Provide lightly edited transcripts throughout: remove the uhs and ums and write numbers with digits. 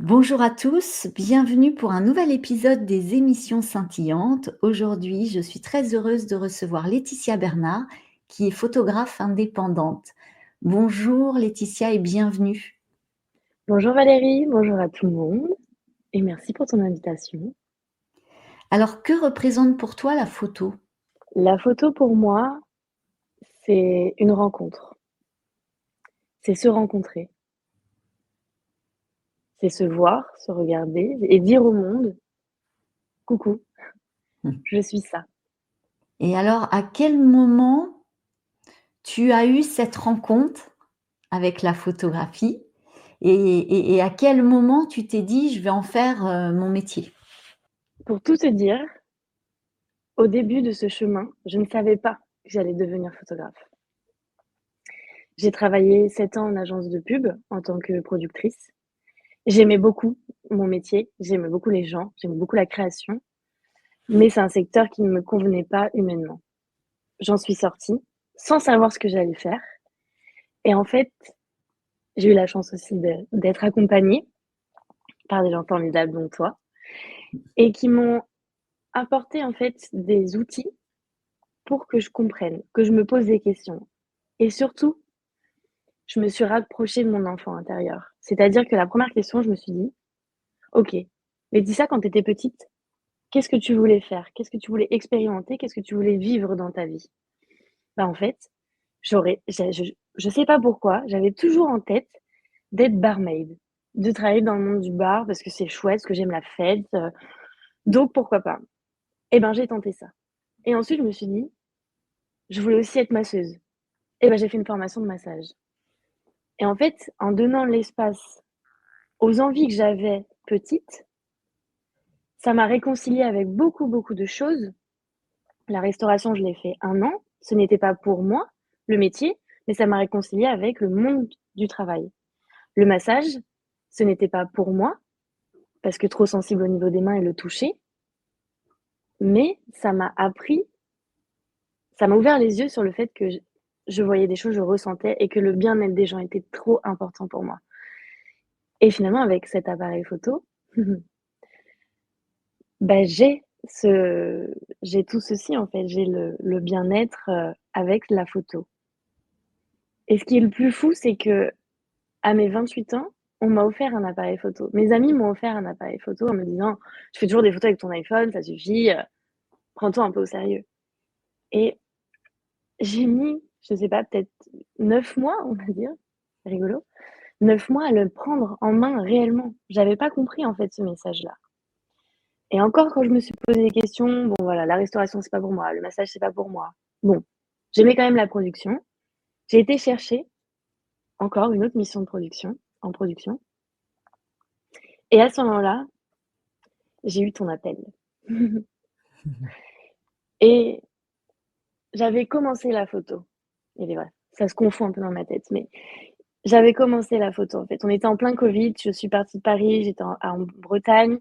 Bonjour à tous, bienvenue pour un nouvel épisode des émissions scintillantes. Aujourd'hui, je suis très heureuse de recevoir Laetitia Bernard, qui est photographe indépendante. Bonjour Laetitia et bienvenue. Bonjour Valérie, bonjour à tout le monde et merci pour ton invitation. Alors, que représente pour toi la photo? La photo pour moi, c'est une rencontre. C'est se rencontrer. C'est se voir, se regarder et dire au monde, coucou, je suis ça. Et alors, à quel moment tu as eu cette rencontre avec la photographie et à quel moment tu t'es dit: «Je vais en faire, mon métier»? Pour tout te dire, au début de ce chemin, je ne savais pas que j'allais devenir photographe. J'ai travaillé 7 ans en agence de pub en tant que productrice. J'aimais beaucoup mon métier, j'aimais beaucoup les gens, j'aimais beaucoup la création, mais c'est un secteur qui ne me convenait pas humainement. J'en suis sortie sans savoir ce que j'allais faire. Et en fait, j'ai eu la chance aussi d'être accompagnée par des gens formidables, dont toi, et qui m'ont apporté en fait des outils pour que je comprenne, que je me pose des questions. Et surtout, je me suis rapprochée de mon enfant intérieur. C'est-à-dire que la première question, je me suis dit, ok, mais dis ça quand tu étais petite, qu'est-ce que tu voulais faire? Qu'est-ce que tu voulais expérimenter? Qu'est-ce que tu voulais vivre dans ta vie? Bah, en fait, je sais pas pourquoi, j'avais toujours en tête d'être barmaid, de travailler dans le monde du bar parce que c'est chouette, parce que j'aime la fête, donc pourquoi pas? Et ben, j'ai tenté ça. Et ensuite, je me suis dit, je voulais aussi être masseuse. Et ben, j'ai fait une formation de massage. Et en fait, en donnant l'espace aux envies que j'avais petite, ça m'a réconciliée avec beaucoup, beaucoup de choses. La restauration, je l'ai fait 1 an. Ce n'était pas pour moi, le métier, mais ça m'a réconciliée avec le monde du travail. Le massage, ce n'était pas pour moi, parce que trop sensible au niveau des mains et le toucher, mais ça m'a ouvert les yeux sur le fait que je voyais des choses, je ressentais et que le bien-être des gens était trop important pour moi. Et finalement, avec cet appareil photo, bah, j'ai tout ceci en fait, j'ai le bien-être avec la photo. Et ce qui est le plus fou, c'est que à mes 28 ans, on m'a offert un appareil photo. Mes amis m'ont offert un appareil photo en me disant, tu fais toujours des photos avec ton iPhone, ça suffit, prends-toi un peu au sérieux. Et j'ai mis, je sais pas, peut-être 9 mois, on va dire, c'est rigolo, 9 mois à le prendre en main réellement. J'avais pas compris en fait ce message-là. Et encore quand je me suis posé des questions, bon voilà, la restauration c'est pas pour moi, le massage c'est pas pour moi. Bon, j'aimais quand même la production. J'ai été chercher encore une autre mission de production, en production. Et à ce moment-là, j'ai eu ton appel. Et j'avais commencé la photo. Il est vrai, ça se confond un peu dans ma tête, mais j'avais commencé la photo, en fait. On était en plein Covid, je suis partie de Paris, j'étais en Bretagne.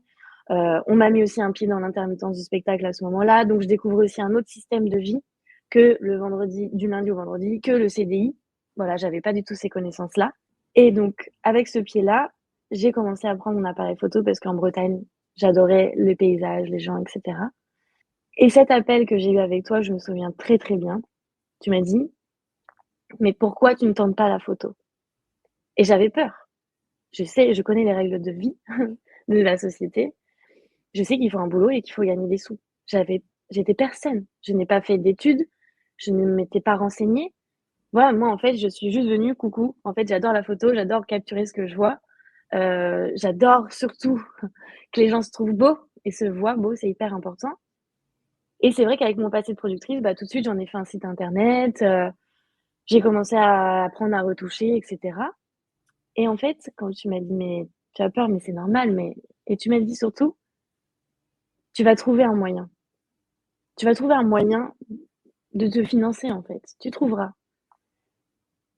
On m'a mis aussi un pied dans l'intermittence du spectacle à ce moment-là, donc je découvre aussi un autre système de vie que le vendredi, du lundi au vendredi, que le CDI. Voilà, j'avais pas du tout ces connaissances-là. Et donc, avec ce pied-là, j'ai commencé à prendre mon appareil photo parce qu'en Bretagne, j'adorais les paysages, les gens, etc. Et cet appel que j'ai eu avec toi, je me souviens très très bien. Tu m'as dit, mais pourquoi tu ne tentes pas la photo? Et j'avais peur. Je sais, je connais les règles de vie de la société. Je sais qu'il faut un boulot et qu'il faut gagner des sous. J'étais personne. Je n'ai pas fait d'études. Je ne m'étais pas renseignée. Voilà, moi, en fait, je suis juste venue, coucou. En fait, j'adore la photo, j'adore capturer ce que je vois. J'adore surtout que les gens se trouvent beaux et se voient beaux, c'est hyper important. Et c'est vrai qu'avec mon passé de productrice, bah, tout de suite, j'en ai fait un site internet. J'ai commencé à apprendre à retoucher, etc. Et en fait, quand tu m'as dit, mais tu as peur, mais c'est normal, mais, et tu m'as dit surtout, tu vas trouver un moyen. Tu vas trouver un moyen de te financer, en fait. Tu trouveras.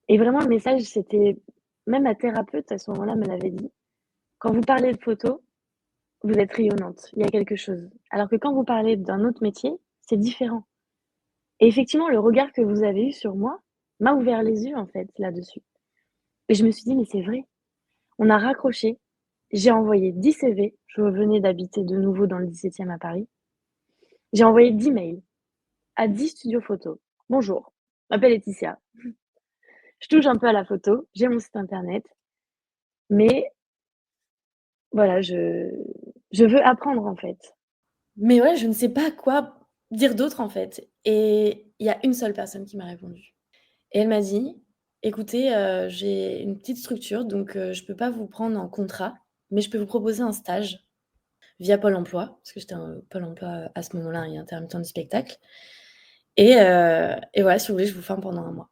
Et vraiment, le message, c'était, même ma thérapeute, à ce moment-là, me l'avait dit. Quand vous parlez de photo, vous êtes rayonnante. Il y a quelque chose. Alors que quand vous parlez d'un autre métier, c'est différent. Et effectivement, le regard que vous avez eu sur moi m'a ouvert les yeux, en fait, là-dessus. Et je me suis dit, mais c'est vrai. On a raccroché. J'ai envoyé 10 CV. Je venais d'habiter de nouveau dans le 17e à Paris. J'ai envoyé 10 mails à 10 studios photo. Bonjour, je m'appelle Laetitia. Je touche un peu à la photo. J'ai mon site internet. Mais voilà, je veux apprendre en fait. Mais ouais, je ne sais pas quoi dire d'autre en fait. Et il y a une seule personne qui m'a répondu. Et elle m'a dit: «Écoutez, j'ai une petite structure, donc je peux pas vous prendre en contrat, mais je peux vous proposer un stage via Pôle emploi», parce que j'étais en Pôle emploi, à ce moment-là et intermittent du spectacle. Et voilà, si vous voulez, je vous forme pendant 1 mois.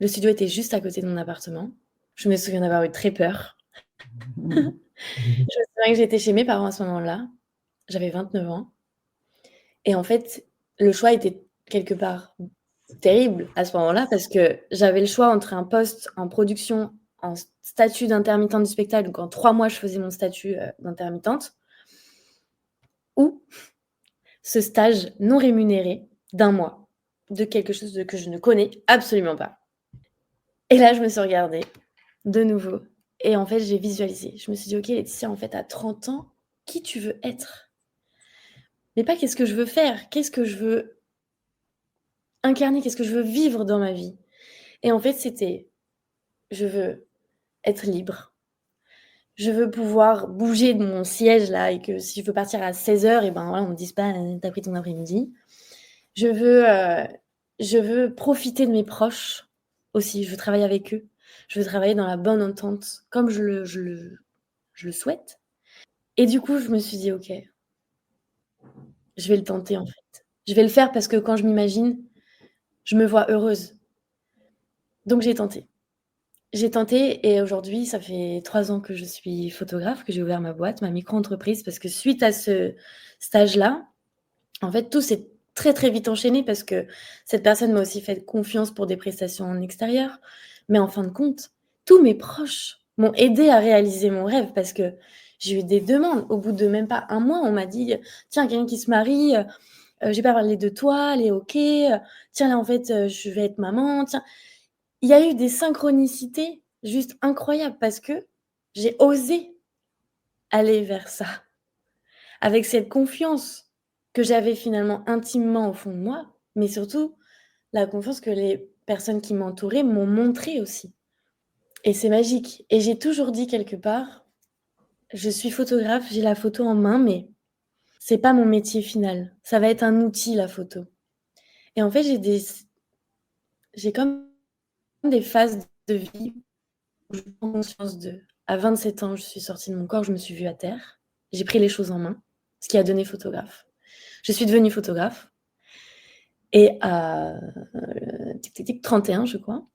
Le studio était juste à côté de mon appartement. Je me souviens d'avoir eu très peur. Je me souviens que j'étais chez mes parents à ce moment-là. J'avais 29 ans et en fait, le choix était quelque part terrible à ce moment-là parce que j'avais le choix entre un poste en production en statut d'intermittente du spectacle, donc en 3 mois, je faisais mon statut, d'intermittente ou ce stage non rémunéré d'1 mois, de quelque chose que je ne connais absolument pas. Et là, je me suis regardée de nouveau et en fait, j'ai visualisé. Je me suis dit: «OK Laetitia, en fait, à 30 ans, qui tu veux être?» Mais pas qu'est-ce que je veux faire, qu'est-ce que je veux incarner, qu'est-ce que je veux vivre dans ma vie? Et en fait, c'était: je veux être libre. Je veux pouvoir bouger de mon siège là et que si je veux partir à 16h et ben, voilà, on me dise pas: «Tu as pris ton après-midi». Je veux, je veux profiter de mes proches aussi, je veux travailler avec eux. Je veux travailler dans la bonne entente comme je le souhaite et du coup, je me suis dit: «OK, je vais le tenter en fait. Je vais le faire parce que quand je m'imagine, je me vois heureuse». Donc j'ai tenté. J'ai tenté et aujourd'hui, ça fait 3 ans que je suis photographe, que j'ai ouvert ma boîte, ma micro-entreprise parce que suite à ce stage-là, en fait, tout s'est très, très vite enchaîné parce que cette personne m'a aussi fait confiance pour des prestations en extérieur. Mais en fin de compte, tous mes proches m'ont aidée à réaliser mon rêve parce que j'ai eu des demandes. Au bout de même pas 1 mois, on m'a dit: «Tiens, quelqu'un qui se marie, j'ai pas parlé de toi, elle est OK, tiens là, en fait, je vais être maman, tiens». Il y a eu des synchronicités juste incroyables parce que j'ai osé aller vers ça, avec cette confiance que j'avais finalement intimement au fond de moi, mais surtout la confiance que les personnes qui m'entouraient m'ont montrée aussi et c'est magique et j'ai toujours dit quelque part: «Je suis photographe, j'ai la photo en main, mais c'est pas mon métier final. Ça va être un outil la photo» et en fait, j'ai comme des phases de vie où je prends conscience de à 27 ans, je suis sortie de mon corps, je me suis vue à terre. J'ai pris les choses en main, ce qui a donné photographe. Je suis devenue photographe et à, tic tic tic 31 je crois,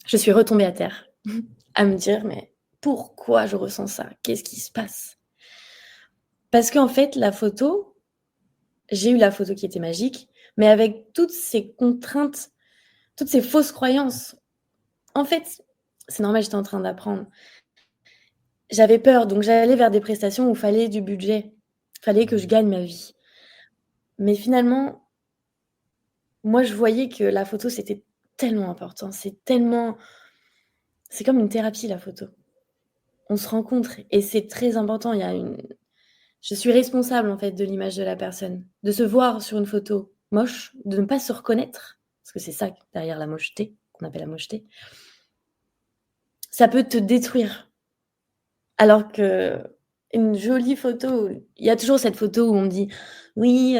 je suis retombée à terre, à me dire: «Mais pourquoi je ressens ça? Qu'est-ce qui se passe?» Parce qu'en fait, la photo, j'ai eu la photo qui était magique, mais avec toutes ces contraintes, toutes ces fausses croyances. En fait, c'est normal, j'étais en train d'apprendre. J'avais peur, donc j'allais vers des prestations où il fallait du budget. Il fallait que je gagne ma vie. Mais finalement, moi, je voyais que la photo, c'était tellement important. C'est comme une thérapie, la photo. On se rencontre et c'est très important. Je suis responsable, en fait, de l'image de la personne. De se voir sur une photo moche, de ne pas se reconnaître, parce que c'est ça derrière la mocheté, qu'on appelle la mocheté. Ça peut te détruire. Alors qu'une jolie photo, il y a toujours cette photo où on me dit: «Oui,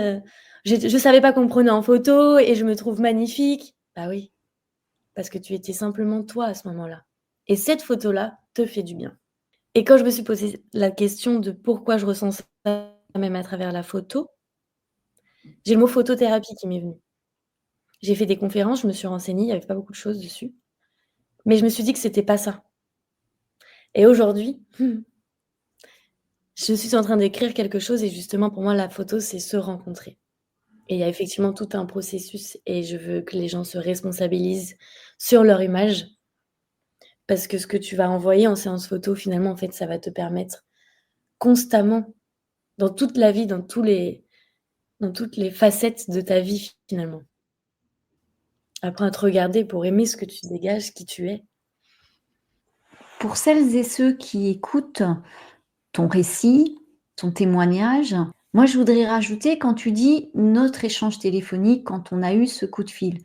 je savais pas qu'on me prenait en photo et je me trouve magnifique». Bah oui, parce que tu étais simplement toi à ce moment-là et cette photo-là te fait du bien et quand je me suis posé la question de pourquoi je ressens ça même à travers la photo, j'ai le mot photothérapie qui m'est venu. J'ai fait des conférences, je me suis renseignée, il y avait pas beaucoup de choses dessus, mais je me suis dit que c'était pas ça et aujourd'hui, je suis en train d'écrire quelque chose et justement pour moi la photo, c'est se rencontrer. Et il y a effectivement tout un processus et je veux que les gens se responsabilisent sur leur image parce que ce que tu vas envoyer en séance photo, finalement, en fait, ça va te permettre constamment, dans toute la vie, dans toutes les facettes de ta vie, finalement. Apprends à te regarder pour aimer ce que tu dégages, qui tu es. Pour celles et ceux qui écoutent, ton récit, ton témoignage. Moi, je voudrais rajouter quand tu dis notre échange téléphonique quand on a eu ce coup de fil.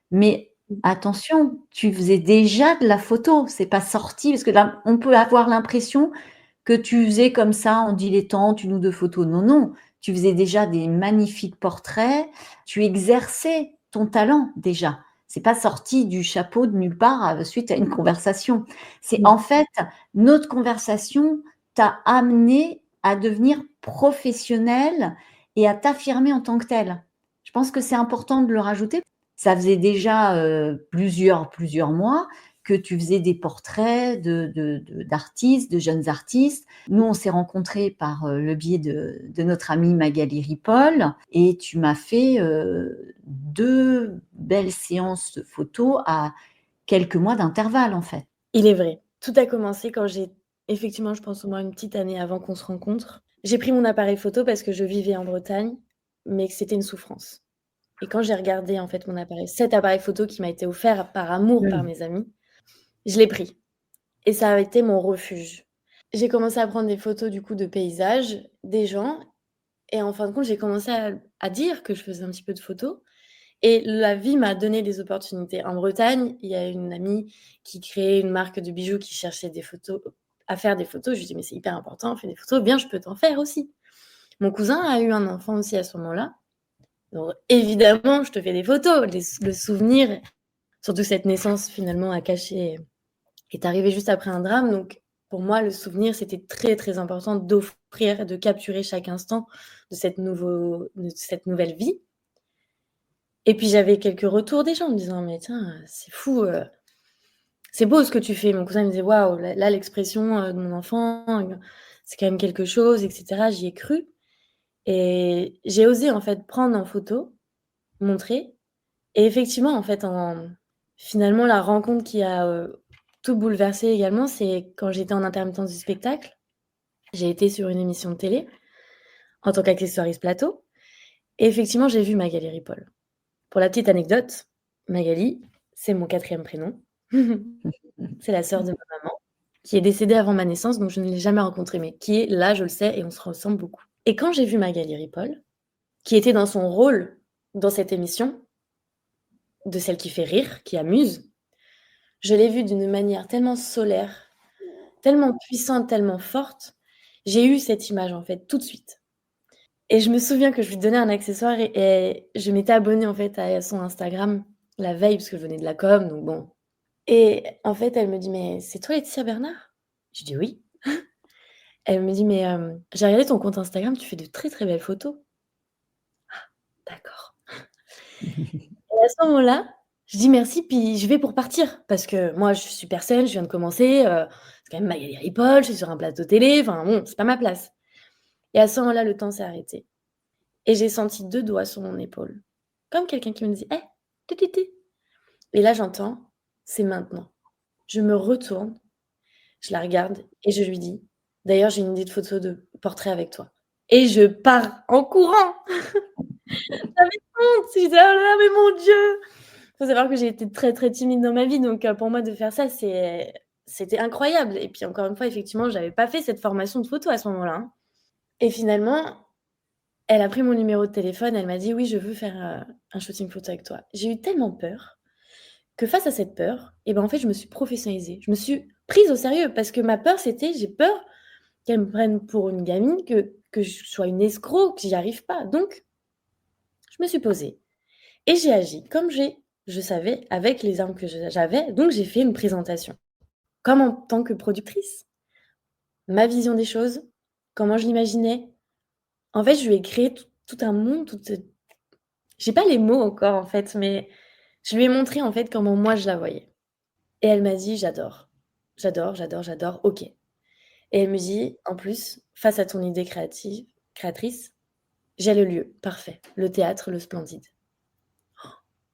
Mais attention, tu faisais déjà de la photo, c'est pas sorti parce que là, on peut avoir l'impression que tu faisais comme ça en dilettante 1 ou 2 photos. Non, non, tu faisais déjà des magnifiques portraits, tu exerçais ton talent déjà. C'est pas sorti du chapeau de nulle part, suite à une conversation. C'est Mmh. en fait, notre conversation t'a amené à devenir professionnelle et à t'affirmer en tant que telle. Je pense que c'est important de le rajouter. Ça faisait déjà, plusieurs mois que tu faisais des portraits d'artistes, de jeunes artistes. Nous, on s'est rencontrés par, le biais de notre amie Magali Ripoll et tu m'as fait, 2 belles séances de photos à quelques mois d'intervalle, en fait. Il est vrai. Tout a commencé quand j'ai effectivement, je pense au moins une petite année avant qu'on se rencontre. J'ai pris mon appareil photo parce que je vivais en Bretagne, mais que c'était une souffrance. Et quand j'ai regardé en fait mon appareil cet appareil photo qui m'a été offert par amour par Mmh. mes amis, je l'ai pris et ça a été mon refuge. J'ai commencé à prendre des photos du coup de paysages, des gens et en fin de compte, j'ai commencé à dire que je faisais un petit peu de photos et la vie m'a donné des opportunités. En Bretagne, il y a une amie qui créait une marque de bijoux qui cherchait des photos à faire des photos. Je lui dis: «Mais c'est hyper important, fais des photos, bien, je peux t'en faire aussi». Mon cousin a eu un enfant aussi à ce moment-là, donc évidemment, je te fais des photos. Le souvenir, surtout cette naissance finalement à cacher est arrivée juste après un drame, donc pour moi, le souvenir, c'était très, très important d'offrir, de capturer chaque instant de cette nouvelle vie. Et puis j'avais quelques retours des gens me disant: «Mais tiens, c'est fou, c'est beau ce que tu fais». Mon cousin me disait: «Waouh, là l'expression, de mon enfant, c'est quand même quelque chose» et cetera. J'y ai cru et j'ai osé en fait prendre en photo, montrer et effectivement en fait finalement la rencontre qui a, tout bouleversé également, c'est quand j'étais en intermittence du spectacle. J'ai été sur une émission de télé en tant qu'accessoiriste plateau et effectivement j'ai vu Magali Ripoll. Pour la petite anecdote, Magali, c'est mon 4e prénom. C'est la sœur de ma maman, qui est décédée avant ma naissance, donc je ne l'ai jamais rencontrée, mais qui est là, je le sais et on se ressemble beaucoup. Et quand j'ai vu Magali Ripoll, qui était dans son rôle dans cette émission, de celle qui fait rire, qui amuse, je l'ai vue d'une manière tellement solaire, tellement puissante, tellement forte. J'ai eu cette image, en fait, tout de suite. Et je me souviens que je lui donnais un accessoire et je m'étais abonnée, en fait, à son Instagram la veille, parce que je venais de la com, donc bon. Et en fait, elle me dit: «Mais c'est toi Laetitia Bernard?» Je dis: «Oui». Elle me dit: «Mais j'ai regardé ton compte Instagram, tu fais de très, très belles photos». D'accord. Et à ce moment-là, je dis: «Merci», puis je vais pour partir parce que moi, je suis super saine, je viens de commencer, c'est quand même Magali Ripoll, je suis sur un plateau télé, enfin bon, c'est pas ma place. Et à ce moment-là, le temps s'est arrêté et j'ai senti 2 doigts sur mon épaule, comme quelqu'un qui me dit: «Hé, ti ti ti». Et là, j'entends: «C'est maintenant». Je me retourne, je la regarde et je lui dis: «D'ailleurs, j'ai une idée de photo de portrait avec toi» et je pars en courant. J'avais honte, je disais: «Oh là là, mais mon Dieu!» Faut savoir que j'ai été très, très timide dans ma vie, donc pour moi de faire ça, c'était incroyable et puis encore une fois, effectivement, j'avais pas fait cette formation de photo à ce moment-là, hein et finalement, elle a pris mon numéro de téléphone, elle m'a dit: «Oui, je veux faire, un shooting photo avec toi». J'ai eu tellement peur que face à cette peur et ben, en fait, je me suis professionnalisée. Je me suis prise au sérieux parce que ma peur, c'était j'ai peur qu'elle me prenne pour une gamine, que je sois une escroc, que j'y arrive pas. Donc je me suis posée et j'ai agi comme je savais avec les armes que j'avais, donc j'ai fait une présentation. Comme en tant que productrice, ma vision des choses, comment je l'imaginais. En fait, je lui ai créé tout un monde, j'ai pas les mots encore en fait, mais je lui ai montré en fait comment moi je la voyais et elle m'a dit: «J'adore, j'adore, j'adore, j'adore, OK». Et elle me dit: «En plus, face à ton idée créatrice, j'ai le lieu parfait, le théâtre Le Splendide».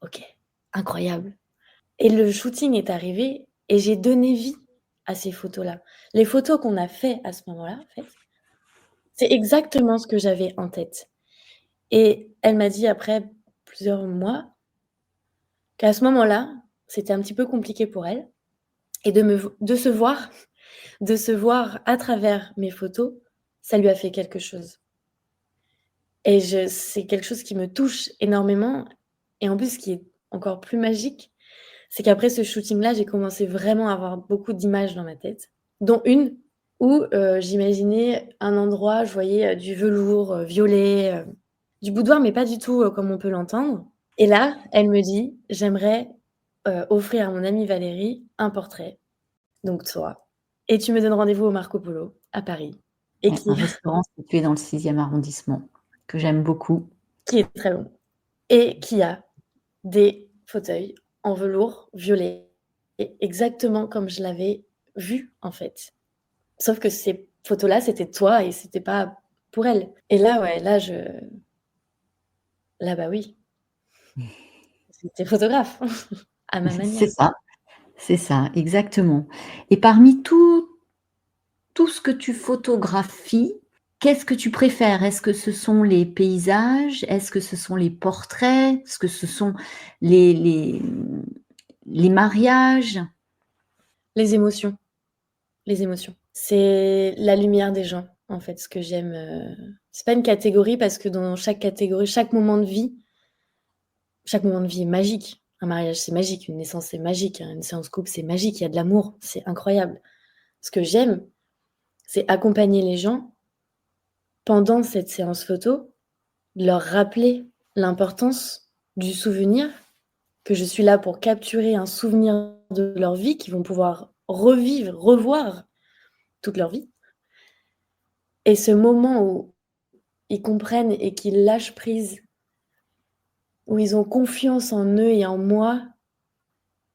OK, incroyable. Et le shooting est arrivé et j'ai donné vie à ces photos-là. Les photos qu'on a fait à ce moment-là, en fait, c'est exactement ce que j'avais en tête. Et elle m'a dit après plusieurs mois qu'à ce moment-là, c'était un petit peu compliqué pour elle et de se voir à travers mes photos, ça lui a fait quelque chose. Et c'est quelque chose qui me touche énormément. Et en plus, ce qui est encore plus magique, c'est qu'après ce shooting-là, j'ai commencé vraiment à avoir beaucoup d'images dans ma tête, dont une où j'imaginais un endroit, je voyais du velours violet, du boudoir, mais pas du tout comme on peut l'entendre. Et là, elle me dit: «J'aimerais offrir à mon amie Valérie un portrait, donc toi, et tu me donnes rendez-vous au Marco Polo à Paris», et Ouais, un restaurant situé dans le 6e arrondissement, que j'aime beaucoup. qui est très bon, et qui a des fauteuils en velours violet, et exactement comme je l'avais vu, en fait. Sauf que ces photos-là, c'était toi et c'était pas pour elle. Et là, ouais, là, bah oui, j'étais photographe à ma manière. C'est ça, exactement. Et parmi tout ce que tu photographies, qu'est-ce que tu préfères? Est-ce que ce sont les paysages? Est-ce que ce sont les portraits? Est-ce que ce sont les les, les mariages? Les émotions, les émotions. C'est la lumière des gens, en fait, ce que j'aime, c'est pas une catégorie parce que dans chaque catégorie, chaque moment de vie est magique. Un mariage, c'est magique, une naissance, c'est magique, une séance couple, c'est magique, il y a de l'amour, c'est incroyable. Ce que j'aime, c'est accompagner les gens pendant cette séance photo, leur rappeler l'importance du souvenir, que je suis là pour capturer un souvenir de leur vie qu'ils vont pouvoir revivre, revoir toute leur vie. Et ce moment où ils comprennent et qu'ils lâchent prise, où ils ont confiance en eux et en moi,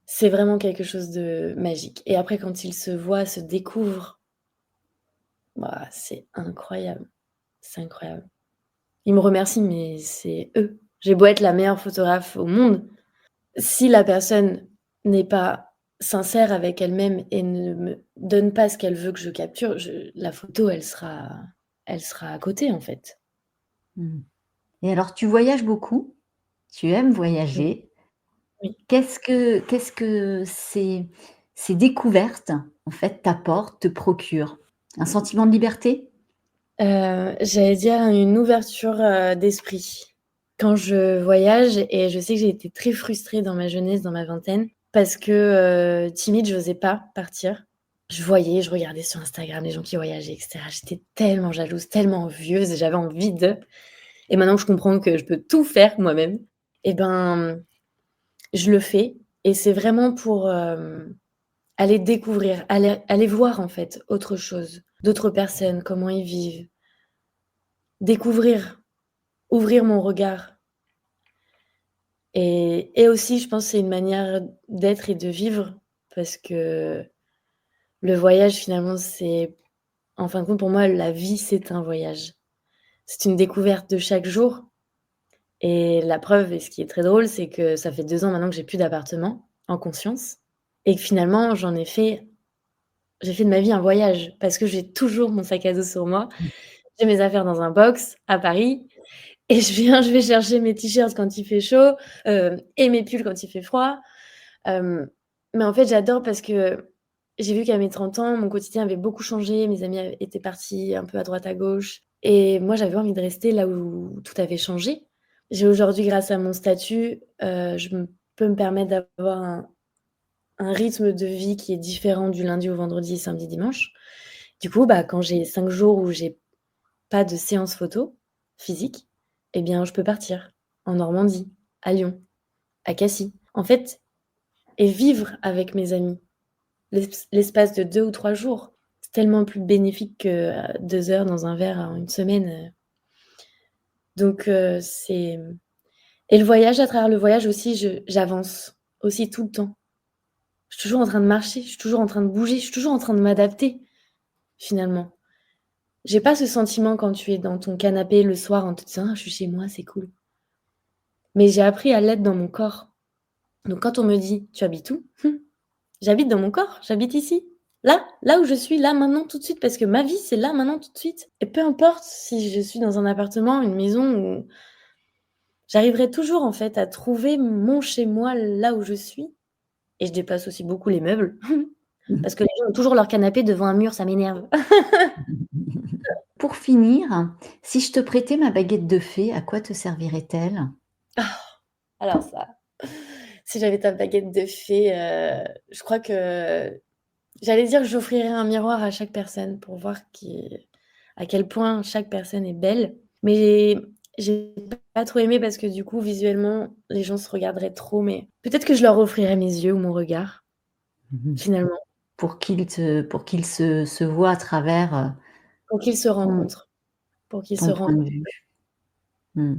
c'est vraiment quelque chose de magique. Et après, quand ils se voient, se découvrent, bah, c'est incroyable. C'est incroyable. Ils me remercient, mais c'est eux. J'ai beau être la meilleure photographe au monde, si la personne n'est pas sincère avec elle-même et ne me donne pas ce qu'elle veut que je capture, la photo, elle sera à côté, en fait. Mmh. Et alors tu voyages beaucoup, tu aimes Mmh. voyager. Oui. Qu'est-ce que ces découvertes, en fait, t'apportent, te procurent? Un sentiment de liberté? J'allais dire une ouverture, d'esprit. Quand je voyage, et je sais que j'ai été très frustrée dans ma jeunesse, dans ma vingtaine, parce que, timide, j'osais pas partir. Je regardais sur Instagram les gens qui voyageaient et cetera. J'étais tellement jalouse, tellement envieuse, et j'avais envie d'eux. Et maintenant que je comprends que je peux tout faire moi-même, et ben, je le fais, et c'est vraiment pour, aller découvrir, aller voir, en fait, autre chose, d'autres personnes, comment ils vivent. Découvrir, ouvrir mon regard, et aussi je pense que c'est une manière d'être et de vivre, parce que le voyage finalement c'est, en fin de compte, pour moi la vie c'est un voyage. C'est une découverte de chaque jour, et la preuve, et ce qui est très drôle, c'est que ça fait 2 ans maintenant que j'ai plus d'appartement en conscience, et que finalement j'ai fait de ma vie un voyage, parce que j'ai toujours mon sac à dos sur moi. J'ai mes affaires dans un box à Paris. Et je vais chercher mes t-shirts quand il fait chaud, et mes pulls quand il fait froid. Hem, mais en fait, j'adore parce que j'ai vu qu'à mes 30 ans, mon quotidien avait beaucoup changé. Mes amis étaient partis un peu à droite à gauche, et moi, j'avais envie de rester là où tout avait changé. J'ai aujourd'hui, grâce à mon statut, je peux me permettre d'avoir un rythme de vie qui est différent du lundi au vendredi, samedi, dimanche. Du coup, bah, quand j'ai 5 jours où j'ai pas de séance photo physique, eh bien, je peux partir en Normandie, à Lyon, à Cassis. En fait, et vivre avec mes amis l'espace de 2 ou 3 jours. C'est tellement plus bénéfique que, 2 heures dans un verre en une semaine. Donc c'est et le voyage, à travers le voyage aussi, j'avance aussi tout le temps. Je suis toujours en train de marcher, je suis toujours en train de bouger, je suis toujours en train de m'adapter, finalement. J'ai pas ce sentiment quand tu es dans ton canapé le soir en te disant: «Ah, je suis chez moi, c'est cool». Mais j'ai appris à l'être dans mon corps. Donc quand on me dit: «Tu habites où?» J'habite dans mon corps, j'habite ici. Là où je suis, là, maintenant, tout de suite, parce que ma vie, c'est là, maintenant, tout de suite. Et peu importe si je suis dans un appartement, une maison, ou j'arriverai toujours, en fait, à trouver mon chez moi là où je suis. Et je déplace aussi beaucoup les meubles, parce que les gens ont toujours leur canapé devant un mur, ça m'énerve. pour finir, si je te prêtais ma baguette de fée, à quoi te servirait-elle? Ah! Alors ça, si j'avais ta baguette de fée, je crois que j'allais dire que j'offrirais un miroir à chaque personne pour voir à quel point chaque personne est belle, mais j'ai pas trop aimé parce que du coup, visuellement, les gens se regarderaient trop, mais peut-être que je leur offrirais mes yeux ou mon regard, Mmh. finalement, Pour qu'ils se voient à travers, pour qu'ils se ton rencontrent, pour qu'ils se ton point de rencontrent. vue. Mmh.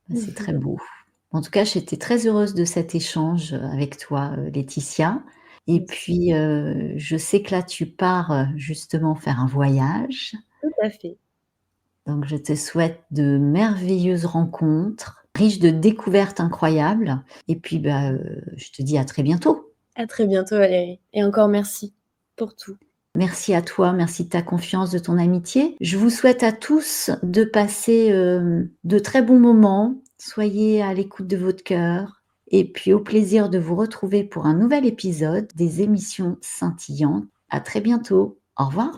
Bah, Mmh c'est très mh. beau. En tout cas, j'étais très heureuse de cet échange, avec toi, Laetitia, et Merci. puis, je sais que là, tu pars, justement faire un voyage, Tout à fait. donc je te souhaite de merveilleuses rencontres, riches de découvertes incroyables, et puis, bah, je te dis à très bientôt. À très bientôt Valérie et encore merci pour tout. Merci à toi, merci de ta confiance, de ton amitié. Je vous souhaite à tous de passer, de très bons moments. Soyez à l'écoute de votre cœur et puis au plaisir de vous retrouver pour un nouvel épisode des émissions scintillantes. À très bientôt. Au revoir.